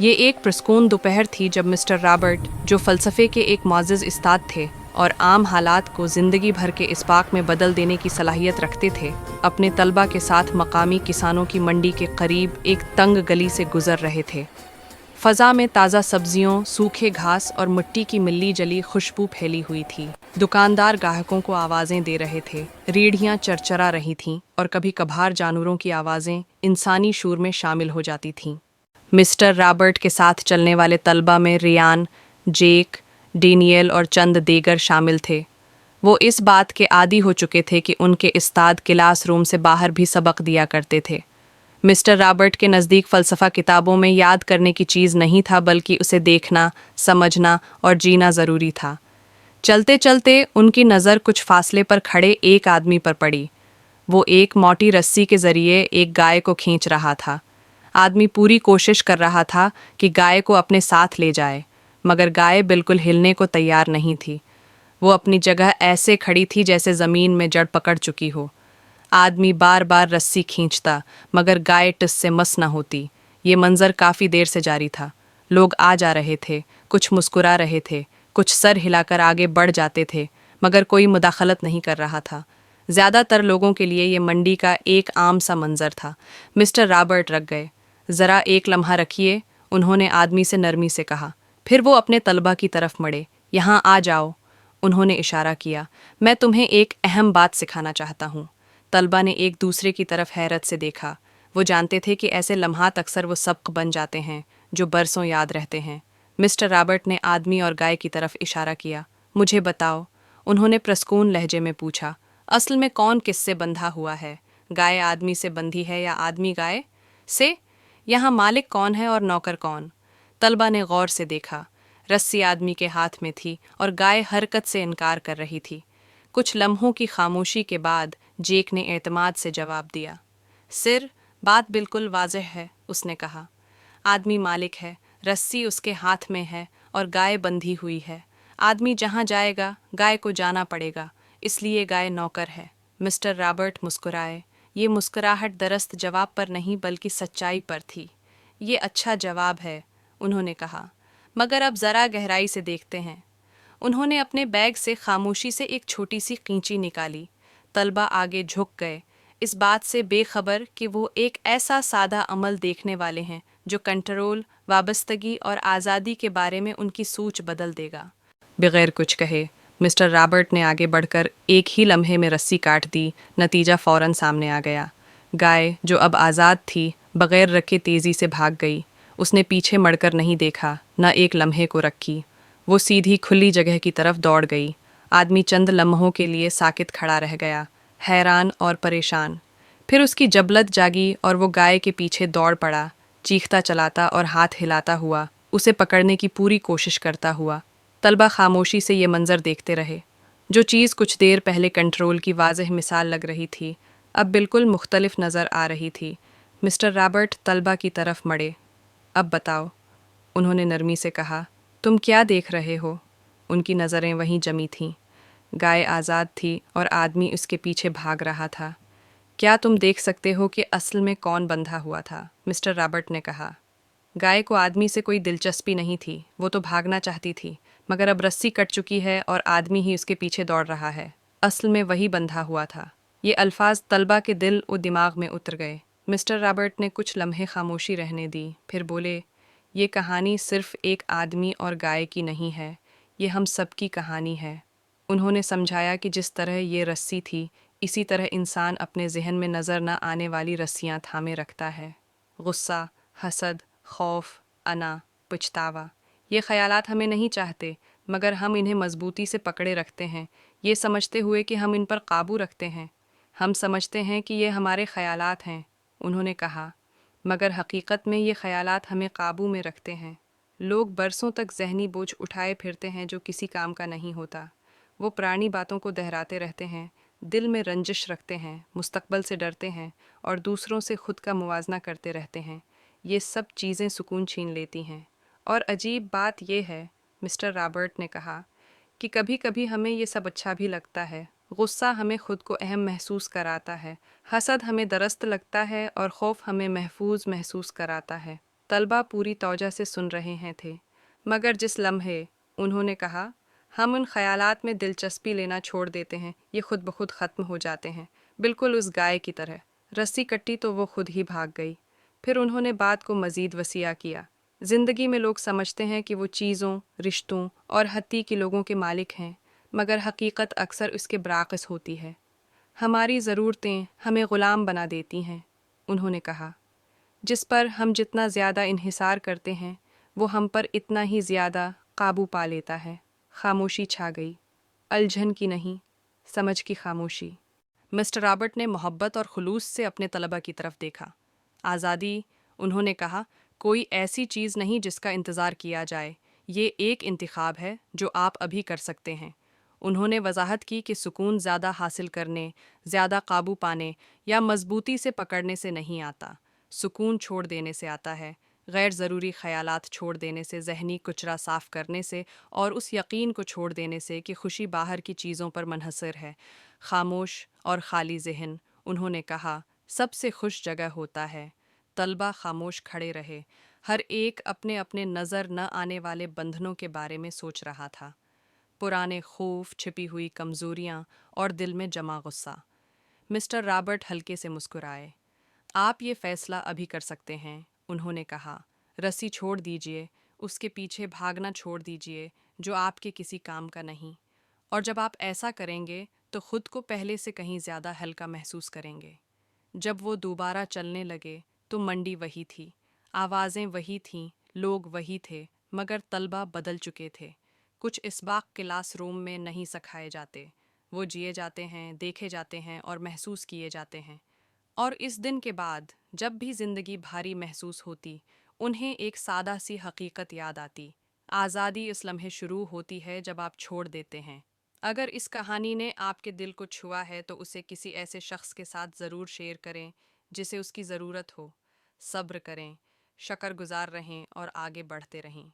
ये एक प्रस्कून दोपहर थी जब मिस्टर रॉबर्ट, जो फ़लसफ़े के एक मुअज़्ज़ज़ उस्ताद थे और आम हालात को ज़िंदगी भर के इस्पाक में बदल देने की सलाहियत रखते थे, अपने तलबा के साथ मकामी किसानों की मंडी के करीब एक तंग गली से गुज़र रहे थे। फ़ज़ा में ताज़ा सब्जियों, सूखे घास और मिट्टी की मिली जली खुशबू फैली हुई थी। दुकानदार ग्राहकों को आवाज़ें दे रहे थे, रेढ़ियाँ चरचरा रही थीं और कभी कभार जानवरों की आवाज़ें इंसानी शोर में शामिल हो जाती थीं। मिस्टर रॉबर्ट के साथ चलने वाले तलबा में रियान, जेक, डेनियल और चंद देगर शामिल थे। वो इस बात के आदी हो चुके थे कि उनके उस्ताद क्लास रूम से बाहर भी सबक दिया करते थे। मिस्टर रॉबर्ट के नज़दीक फ़लसफ़ा किताबों में याद करने की चीज़ नहीं था, बल्कि उसे देखना, समझना और जीना ज़रूरी था। चलते चलते उनकी नज़र कुछ फासले पर खड़े एक आदमी पर पड़ी। वो एक मोटी रस्सी के ज़रिए एक गाय को खींच रहा था। आदमी पूरी कोशिश कर रहा था कि गाय को अपने साथ ले जाए, मगर गाय बिल्कुल हिलने को तैयार नहीं थी। वो अपनी जगह ऐसे खड़ी थी जैसे ज़मीन में जड़ पकड़ चुकी हो। आदमी बार बार रस्सी खींचता, मगर गाय टिस से मस न होती। ये मंजर काफ़ी देर से जारी था। लोग आ जा रहे थे, कुछ मुस्कुरा रहे थे, कुछ सर हिलाकर आगे बढ़ जाते थे, मगर कोई मुदाखलत नहीं कर रहा था। ज़्यादातर लोगों के लिए ये मंडी का एक आम सा मंजर था। मिस्टर रॉबर्ट रख गए। ज़रा एक लम्हा रखिए, उन्होंने आदमी से नरमी से कहा। फिर वो अपने तलबा की तरफ मड़े। यहाँ आ जाओ, उन्होंने इशारा किया। मैं तुम्हें एक अहम बात सिखाना चाहता हूँ। तलबा ने एक दूसरे की तरफ हैरत से देखा। वो जानते थे कि ऐसे लम्हात अक्सर वो सबक बन जाते हैं जो बरसों याद रहते हैं। मिस्टर रॉबर्ट ने आदमी और गाय की तरफ इशारा किया। मुझे बताओ, उन्होंने प्रस्कून लहजे में पूछा। असल में कौन किससे बंधा हुआ है? गाय आदमी से बंधी है या आदमी गाय से? यहाँ मालिक कौन है और नौकर कौन? तलबा ने गौर से देखा। रस्सी आदमी के हाथ में थी और गाय हरकत से इनकार कर रही थी। कुछ लम्हों की खामोशी के बाद जेक ने एतमाद से जवाब दिया। सिर, बात बिल्कुल वाज़ेह है, उसने कहा। आदमी मालिक है, रस्सी उसके हाथ में है और गाय बंधी हुई है। आदमी जहाँ जाएगा गाय को जाना पड़ेगा, इसलिए गाय नौकर है। मिस्टर रॉबर्ट मुस्कुराए। ये मुस्कुराहट दरस्त जवाब पर नहीं बल्कि सच्चाई पर थी। ये अच्छा जवाब है, उन्होंने कहा, मगर अब ज़रा गहराई से देखते हैं। उन्होंने अपने बैग से खामोशी से एक छोटी सी कैंची निकाली। तलबा आगे झुक गए, इस बात से बेखबर कि वो एक ऐसा सादा अमल देखने वाले हैं जो कंट्रोल, वाबस्तगी और आज़ादी के बारे में उनकी सोच बदल देगा। बगैर कुछ कहे मिस्टर रॉबर्ट ने आगे बढ़कर एक ही लम्हे में रस्सी काट दी। नतीजा फ़ौरन सामने आ गया। गाय, जो अब आज़ाद थी, बगैर रखे तेज़ी से भाग गई। उसने पीछे मड़कर नहीं देखा, न एक लम्हे को रखी। वो सीधी खुली जगह की तरफ दौड़ गई। आदमी चंद लम्हों के लिए साकित खड़ा रह गया, हैरान और परेशान। फिर उसकी जबलत जागी और वो गाय के पीछे दौड़ पड़ा, चीखता चलाता और हाथ हिलाता हुआ, उसे पकड़ने की पूरी कोशिश करता हुआ। तलबा खामोशी से ये मंजर देखते रहे। जो चीज़ कुछ देर पहले कंट्रोल की वाज़ेह मिसाल लग रही थी, अब बिल्कुल मुख्तलिफ नज़र आ रही थी। मिस्टर रॉबर्ट तलबा की तरफ मड़े। अब बताओ, उन्होंने नरमी से कहा, तुम क्या देख रहे हो? उनकी नज़रें वहीं जमी थीं। गाय आज़ाद थी और आदमी उसके पीछे भाग रहा था। क्या तुम देख सकते हो कि असल में कौन बंधा हुआ था? मिस्टर रॉबर्ट ने कहा। गाय को आदमी से कोई दिलचस्पी नहीं थी, वो तो भागना चाहती थी, मगर अब रस्सी कट चुकी है और आदमी ही उसके पीछे दौड़ रहा है। असल में वही बंधा हुआ था। ये अल्फाज तलबा के दिल और दिमाग में उतर गए। मिस्टर रॉबर्ट ने कुछ लम्हे खामोशी रहने दी, फिर बोले, ये कहानी सिर्फ एक आदमी और गाय की नहीं है, ये हम सब की कहानी है। उन्होंने समझाया कि जिस तरह ये रस्सी थी, इसी तरह इंसान अपने जहन में नज़र न आने वाली रस्सियाँ थामे रखता है। गुस्सा, हसद, खौफ, अना, पछतावा, ये ख़यालात हमें नहीं चाहते, मगर हम इन्हें मजबूती से पकड़े रखते हैं, ये समझते हुए कि हम इन पर काबू रखते हैं। हम समझते हैं कि ये हमारे ख़यालात हैं, उन्होंने कहा, मगर हकीकत में ये ख़यालात हमें काबू में रखते हैं। लोग बरसों तक जहनी बोझ उठाए फिरते हैं जो किसी काम का नहीं होता। वो पुरानी बातों को दोहराते रहते हैं, दिल में रंजिश रखते हैं, मुस्तकबल से डरते हैं और दूसरों से खुद का मुवाजना करते रहते हैं। ये सब चीज़ें सुकून छीन लेती हैं। और अजीब बात यह है, मिस्टर रॉबर्ट ने कहा, कि कभी कभी हमें ये सब अच्छा भी लगता है। गुस्सा हमें खुद को अहम महसूस कराता है, हसद हमें दरस्त लगता है और खौफ हमें महफूज महसूस कराता है। तलबा पूरी तौजह से सुन रहे हैं थे, मगर जिस लम्हे उन्होंने कहा हम उन ख्यालात में दिलचस्पी लेना छोड़ देते हैं, ये खुद ब खुद ख़त्म हो जाते हैं, बिल्कुल उस गाय की तरह। रस्सी कट्टी तो वो खुद ही भाग गई। फिर उन्होंने बात को मज़ीद वसीया किया। ज़िंदगी में लोग समझते हैं कि वो चीज़ों, रिश्तों और हत्ती के लोगों के मालिक हैं, मगर हकीकत अक्सर उसके बराक़िस होती है। हमारी ज़रूरतें हमें ग़ुलाम बना देती हैं, उन्होंने कहा। जिस पर हम जितना ज़्यादा इन्हिसार करते हैं, वो हम पर इतना ही ज़्यादा काबू पा लेता है। खामोशी छा गई, अलझन की नहीं, समझ की खामोशी। मिस्टर रॉबर्ट ने मोहब्बत और खुलूस से अपने तलबा की तरफ देखा। आज़ादी, उन्होंने कहा, कोई ऐसी चीज़ नहीं जिसका इंतज़ार किया जाए। ये एक इंतखाब है जो आप अभी कर सकते हैं। उन्होंने वजाहत की कि सुकून ज़्यादा हासिल करने, ज़्यादा काबू पाने या मजबूती से पकड़ने से नहीं आता। सुकून छोड़ देने से आता है, गैर ज़रूरी ख़यालात छोड़ देने से, ज़हनी कुचरा साफ़ करने से और उस यकीन को छोड़ देने से कि खुशी बाहर की चीज़ों पर मुनहसर है। खामोश और खाली ज़हन, उन्होंने कहा, सबसे खुश जगह होता है। तलबा खामोश खड़े रहे, हर एक अपने अपने नज़र न आने वाले बंधनों के बारे में सोच रहा था। पुराने खौफ, छिपी हुई कमज़ोरियाँ और दिल में जमा गुस्सा। मिस्टर रॉबर्ट हल्के से मुस्कुराए। आप ये फ़ैसला अभी कर सकते हैं, उन्होंने कहा। रस्सी छोड़ दीजिए, उसके पीछे भागना छोड़ दीजिए जो आपके किसी काम का नहीं। और जब आप ऐसा करेंगे तो खुद को पहले से कहीं ज़्यादा हल्का महसूस करेंगे। जब वो दोबारा चलने लगे तो मंडी वही थी, आवाज़ें वही थीं, लोग वही थे, मगर तलबा बदल चुके थे। कुछ इसबाक क्लास रूम में नहीं सिखाए जाते, वो जिए जाते हैं, देखे जाते हैं और महसूस किए जाते हैं। और इस दिन के बाद जब भी ज़िंदगी भारी महसूस होती, उन्हें एक सादा सी हकीकत याद आती। आज़ादी इस लम्हे शुरू होती है जब आप छोड़ देते हैं। अगर इस कहानी ने आपके दिल को छुआ है तो उसे किसी ऐसे शख्स के साथ ज़रूर शेयर करें जिसे उसकी ज़रूरत हो। सब्र करें, शक्र गुज़ार रहें और आगे बढ़ते रहें।